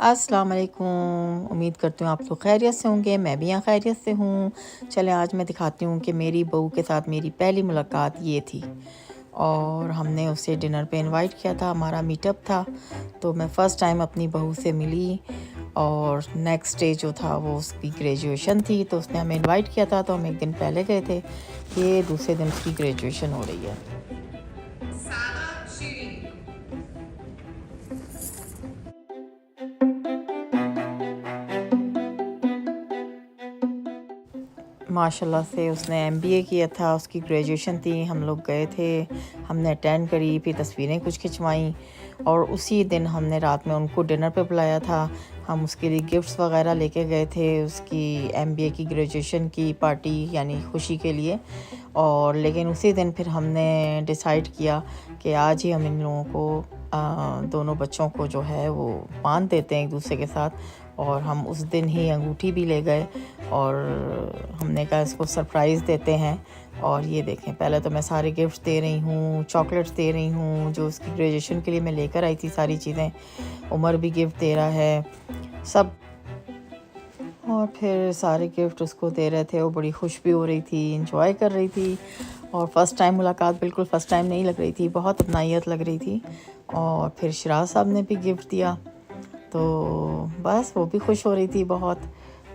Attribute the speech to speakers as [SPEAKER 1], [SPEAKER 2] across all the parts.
[SPEAKER 1] अस्सलाम वालेकुम। उम्मीद करती हूँ आप लोग खैरियत से होंगे। मैं भी यहाँ खैरियत से हूँ। चलें आज मैं दिखाती हूँ कि मेरी बहू के साथ मेरी पहली मुलाकात ये थी और हमने उसे डिनर पे इनवाइट किया था। हमारा मीटअप था, तो मैं फ़र्स्ट टाइम अपनी बहू से मिली और नेक्स्ट डे जो था वो उसकी ग्रेजुएशन थी, तो उसने हमें इनवाइट किया था। तो हम एक दिन पहले गए थे कि दूसरे दिन उसकी ग्रेजुएशन हो रही है। माशाल्लाह से उसने एमबीए किया था, उसकी ग्रेजुएशन थी। हम लोग गए थे, हमने अटेंड करी, फिर तस्वीरें कुछ खिंचवाईं और उसी दिन हमने रात में उनको डिनर पे बुलाया था। हम उसके लिए गिफ्ट्स वगैरह लेके गए थे, उसकी एमबीए की ग्रेजुएशन की पार्टी यानी खुशी के लिए। और लेकिन उसी दिन फिर हमने डिसाइड किया कि आज ही हम इन लोगों को दोनों बच्चों को जो है वो बांध देते हैं एक दूसरे के साथ। और हम उस दिन ही अंगूठी भी ले गए और हमने कहा इसको सरप्राइज़ देते हैं। और ये देखें, पहले तो मैं सारे गिफ्ट्स दे रही हूँ, चॉकलेट्स दे रही हूँ जो उसकी ग्रेजुएशन के लिए मैं लेकर आई थी सारी चीज़ें। उमर भी गिफ्ट दे रहा है सब, और फिर सारे गिफ्ट उसको दे रहे थे। वो बड़ी खुश भी हो रही थी, इंजॉय कर रही थी। और फ़र्स्ट टाइम मुलाकात बिल्कुल फ़र्स्ट टाइम नहीं लग रही थी, बहुत अपनाइत लग रही थी। और फिर शिराज साहब ने भी गिफ्ट दिया, तो बस वो भी खुश हो रही थी बहुत।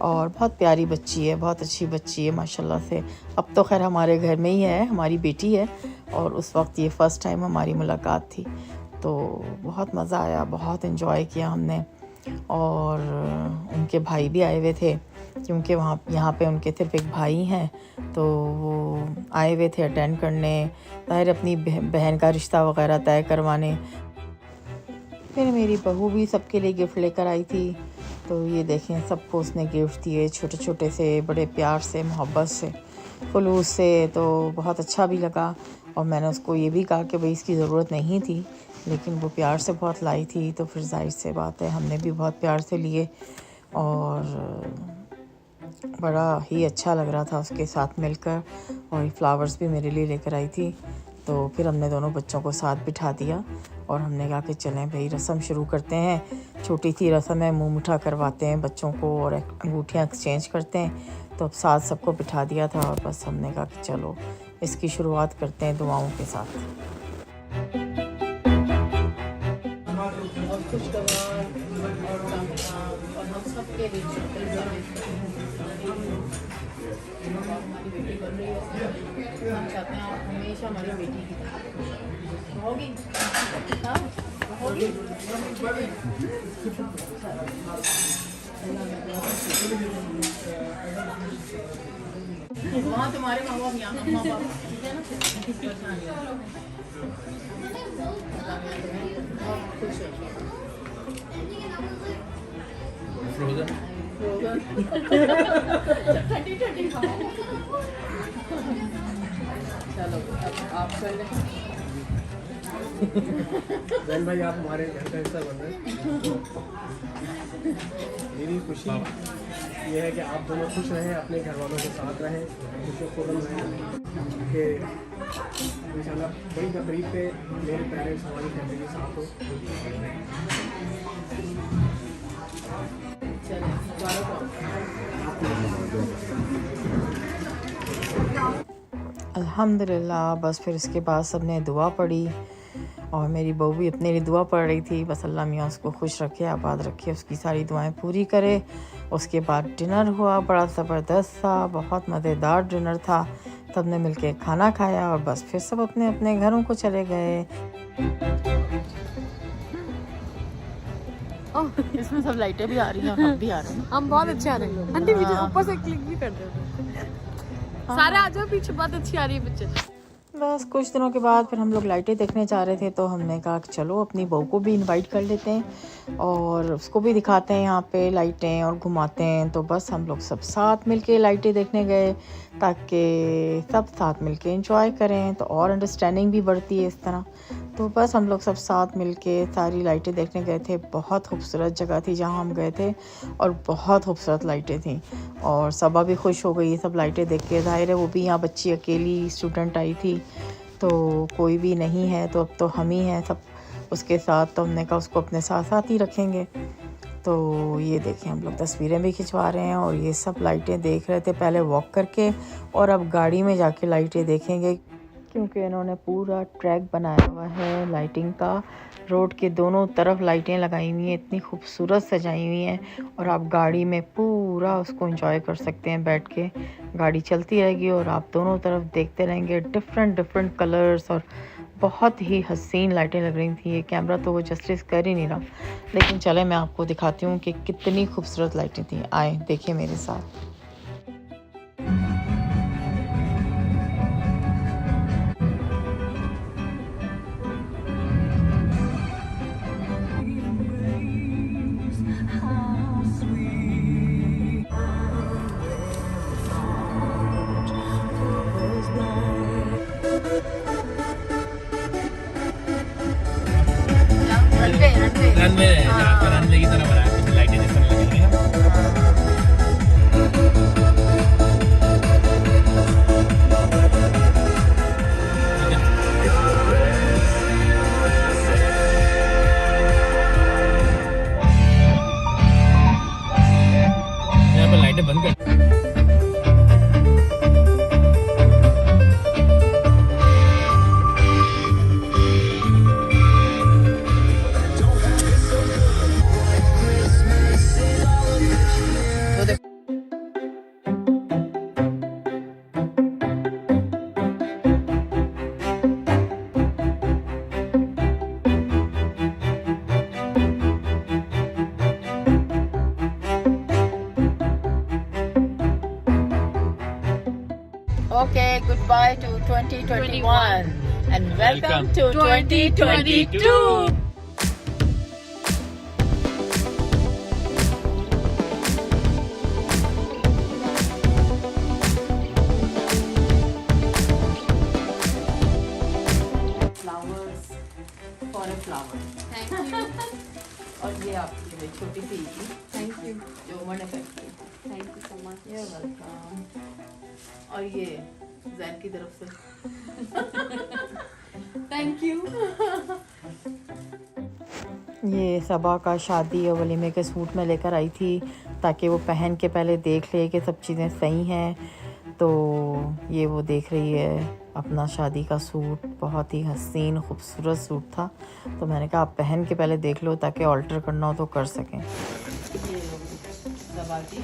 [SPEAKER 1] और बहुत प्यारी बच्ची है, बहुत अच्छी बच्ची है माशाल्लाह से। अब तो खैर हमारे घर में ही है, हमारी बेटी है। और उस वक्त ये फ़र्स्ट टाइम हमारी मुलाकात थी, तो बहुत मज़ा आया, बहुत इन्जॉय किया हमने। और उनके भाई भी आए हुए थे क्योंकि वहाँ यहाँ पे उनके सिर्फ एक भाई हैं, तो वो आए हुए थे अटेंड करने, ज़ाहिर अपनी बहन का रिश्ता वगैरह तय करवाने। फिर मेरी बहू भी सबके लिए गिफ्ट लेकर आई थी, तो ये देखें सबको उसने गिफ्ट दिए, छोटे छोटे से, बड़े प्यार से, मोहब्बत से, खुलूस से। तो बहुत अच्छा भी लगा। और मैंने उसको ये भी कहा कि भाई इसकी ज़रूरत नहीं थी, लेकिन वो प्यार से बहुत लाई थी, तो फिर जाहिर से बात है हमने भी बहुत प्यार से लिए। और बड़ा ही अच्छा लग रहा था उसके साथ मिलकर। और फ्लावर्स भी मेरे लिए लेकर आई थी। तो फिर हमने दोनों बच्चों को साथ बिठा दिया और हमने कहा कि चलें भाई रस्म शुरू करते हैं। छोटी सी रस्म है, मुंह मीठा करवाते हैं बच्चों को और अंगूठियाँ एक्सचेंज करते हैं। तो अब साथ सबको बिठा दिया था और बस हमने कहा कि चलो इसकी शुरुआत करते हैं दुआओं के साथ। और हम सबके हमारी बेटी बन रही है, हम चाहते हैं आप हमेशा हमारी बेटी की तरह होगी। हाँ होगी। वहाँ तुम्हारे माँ बाप, यहाँ माँ बाप, ठीक है ना। खुश ठंडी ठंडी चलो आप कर लें।
[SPEAKER 2] जैन भाई आप हमारे घर का हिस्सा बन रहे हैं। मेरी खुशी ये है कि आप दोनों खुश रहें, अपने घर वालों के साथ रहें, खुशो रहें कि इंशाल्लाह बड़ी तकरीब पे मेरे पेरेंट्स हमारी फैमिली के साथ हो।
[SPEAKER 1] अल्हम्दुलिल्लाह। बस फिर इसके बाद सब ने दुआ पढ़ी और मेरी बहू भी अपने लिए दुआ पढ़ रही थी। बस अल्लाह मियाँ उसको खुश रखे, आबाद रखे, उसकी सारी दुआएं पूरी करे। उसके बाद डिनर हुआ, बड़ा ज़बरदस्त था, बहुत मज़ेदार डिनर था। सब ने मिलके खाना खाया और बस फिर सब अपने अपने घरों को चले गए। इसमें सब लाइटें भी आ रही हैं और हम भी आ रहे हैं।
[SPEAKER 3] हम बहुत अच्छे आ रहे हैं आंटी, पीछे ऊपर से क्लिक भी कर दो। सारे आ जाओ पीछे, बहुत अच्छी आ रही है पिक्चर।
[SPEAKER 1] बस कुछ दिनों के बाद फिर हम लोग लाइटें देखने जा रहे थे, तो हमने कहा कि चलो अपनी बहू को भी इनवाइट कर लेते हैं और उसको भी दिखाते हैं यहाँ पे लाइटें और घुमाते हैं। तो बस हम लोग सब साथ मिलके लाइटें देखने गए ताकि सब साथ मिलके एंजॉय करें, तो और अंडरस्टैंडिंग भी बढ़ती है इस तरह। तो बस हम लोग सब साथ मिलके सारी लाइटें देखने गए थे। बहुत खूबसूरत जगह थी जहाँ हम गए थे और बहुत खूबसूरत लाइटें थी। और सबा भी खुश हो गई सब लाइटें देख के। ज़ाहिर है वो भी यहाँ बच्ची अकेली स्टूडेंट आई थी, तो कोई भी नहीं है, तो अब तो हम ही हैं सब उसके साथ। तो हमने कहा उसको अपने साथ साथ ही रखेंगे। तो ये देखें हम लोग तस्वीरें भी खिंचवा रहे हैं और ये सब लाइटें देख रहे थे पहले वॉक करके, और अब गाड़ी में जाके लाइटें देखेंगे क्योंकि इन्होंने पूरा ट्रैक बनाया हुआ है लाइटिंग का। रोड के दोनों तरफ लाइटें लगाई हुई हैं, इतनी खूबसूरत सजाई हुई हैं, और आप गाड़ी में पूरा उसको एंजॉय कर सकते हैं बैठ के। गाड़ी चलती रहेगी और आप दोनों तरफ देखते रहेंगे डिफरेंट डिफरेंट कलर्स, और बहुत ही हसीन लाइटें लग रही थी। ये कैमरा तो वो जस्टिस कर ही नहीं रहा, लेकिन चले मैं आपको दिखाती हूँ कि कितनी खूबसूरत लाइटें थी। आए देखिए मेरे साथ।
[SPEAKER 4] रनवे जहाँ पर रनवे की तरह बनाया है, लाइटें जिस तरह लगी हुई हैं। यहाँ पर लाइटें बंद कर।
[SPEAKER 1] Okay, goodbye to 2021 and welcome to 2022. Flowers for a flower.
[SPEAKER 3] Thank you.
[SPEAKER 1] और ये आपके लिए छोटी सी
[SPEAKER 3] Thank you.
[SPEAKER 1] जो उन्होंने पैक की।
[SPEAKER 3] Thank you so much.
[SPEAKER 1] You're welcome. और ये जैन की तरफ से
[SPEAKER 3] Thank you.
[SPEAKER 1] ये सबा का शादी और वलीमे के सूट में लेकर आई थी ताकि वो पहन के पहले देख ले कि सब चीज़ें सही हैं। तो ये वो देख रही है अपना शादी का सूट, बहुत ही हसीन खूबसूरत सूट था। तो मैंने कहा आप पहन के पहले देख लो ताकि ऑल्टर करना हो तो कर सकें। ये सबा की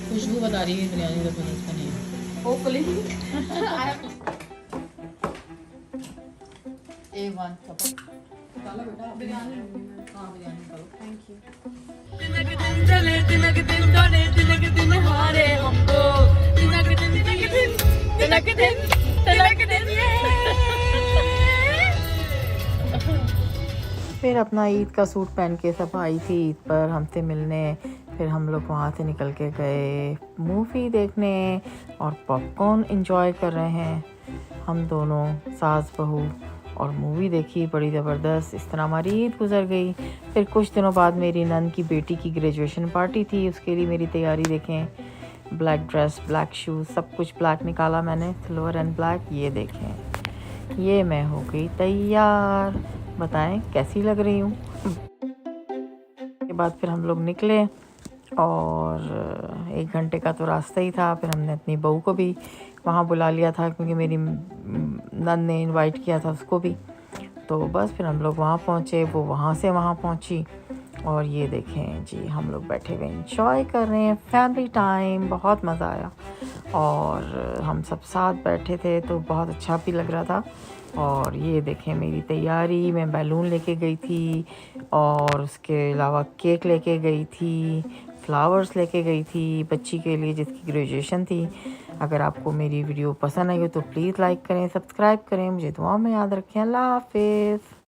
[SPEAKER 1] खुशबू बता रही है बिरयानी का पनीर का नहीं।
[SPEAKER 3] Hopefully.
[SPEAKER 1] A1 डाला बेटा
[SPEAKER 3] बिरयानी
[SPEAKER 1] हाँ बिरयानी करो।
[SPEAKER 3] Thank you.
[SPEAKER 5] दिनक दिन चले दिनक दिन दौड़े दिनक दिन हारे हमको दिनक दिन दिनक दिन दिनक दिन दिनक दिन
[SPEAKER 1] फिर अपना ईद का सूट पहन के सब आई थी ईद पर हमसे मिलने। फिर हम लोग वहाँ से निकल के गए मूवी देखने और पॉपकॉर्न एंजॉय कर रहे हैं हम दोनों सास बहू, और मूवी देखी बड़ी ज़बरदस्त। इस तरह हमारी ईद गुजर गई। फिर कुछ दिनों बाद मेरी नंद की बेटी की ग्रेजुएशन पार्टी थी, उसके लिए मेरी तैयारी देखें। ब्लैक ड्रेस, ब्लैक शूज़, सब कुछ ब्लैक निकाला मैंने, सिल्वर एंड ब्लैक। ये देखें, ये मैं हो गई तैयार। बताएं कैसी लग रही हूँ। के बाद फिर हम लोग निकले और 1 घंटे का तो रास्ता ही था। फिर हमने अपनी बहू को भी वहाँ बुला लिया था क्योंकि मेरी नंद ने इनवाइट किया था उसको भी। तो बस फिर हम लोग वहाँ पहुँचे, वो वहाँ से वहाँ पहुँची। और ये देखें जी, हम लोग बैठे हुए इंजॉय कर रहे हैं फैमिली टाइम। बहुत मज़ा आया और हम सब साथ बैठे थे तो बहुत अच्छा भी लग रहा था। और ये देखें मेरी तैयारी, मैं बैलून लेके गई थी और उसके अलावा केक लेके गई थी, फ्लावर्स लेके गई थी बच्ची के लिए जिसकी ग्रेजुएशन थी। अगर आपको मेरी वीडियो पसंद आई हो तो प्लीज़ लाइक करें, सब्सक्राइब करें, मुझे दुआ में याद रखें। अल्लाह हाफिज़।